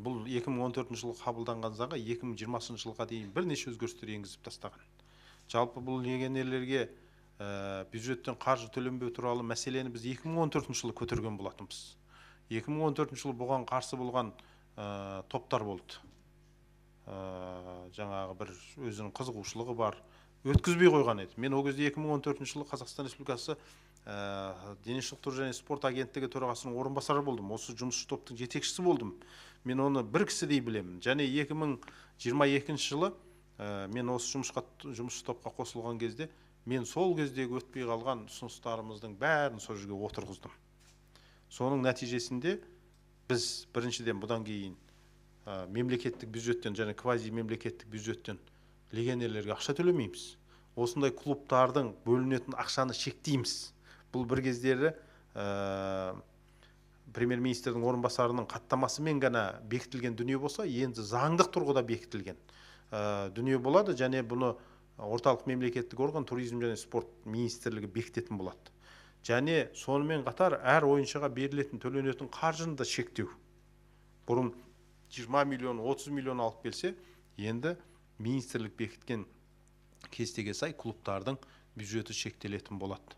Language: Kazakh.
бұл 2014 жылы қабылданған заңға 2020 жылға дейін бірнеше өзгерістер енгізіп тастаған. Жалпы бұл легионерлерге бюджеттен қаржы төленбеу туралы мәселені біз 2014 жылы көтерген болатынбыз. 2014 жылы бұған қарсы болған топтар болды. Жаңағы бір өзінің қызығушылығы бар, өткізбей қойған еді. Мен ол кезде 2014 жылы Қазақстан Республикасы дене шынықтыру және спорт агенттігі төрағасының орынбасары болдым. Осы жұмысшы топтың жетекшісі болдым. Мен оны бір кісідей білемін. Және 2022 жылы мен осы жұмысшы топқа қосылған кезде, мен сол кездегі өтпей қалған ұсыныстарымыздың бәрін сол жерге отырғыздым. Соның нәтижесінде біз біріншіден бұдан кейін мемлекеттік бюджеттен және квази мемлекеттік бюджеттен легионерлерге ақша төлемейміз. Осындай клубтардың бөлінетін ақшаны шектейміз. Бұл бір кездері премьер-министрдің орынбасарының хаттамасымен ғана бекітілген дүние болса, енді заңдық тұрғыда бекітілген дүние болады, және бұны орталық мемлекеттік орган туризм және спорт министрлігі бекітетін болады. Және сонымен қатар әр ойыншыға берілетін төленетін қаржыны да шектеу. Бұрын 20 миллион, 30 миллион алып келсе, енді министрлік бекіткен кестеге сай клубтардың бюджеті шектелетін болады.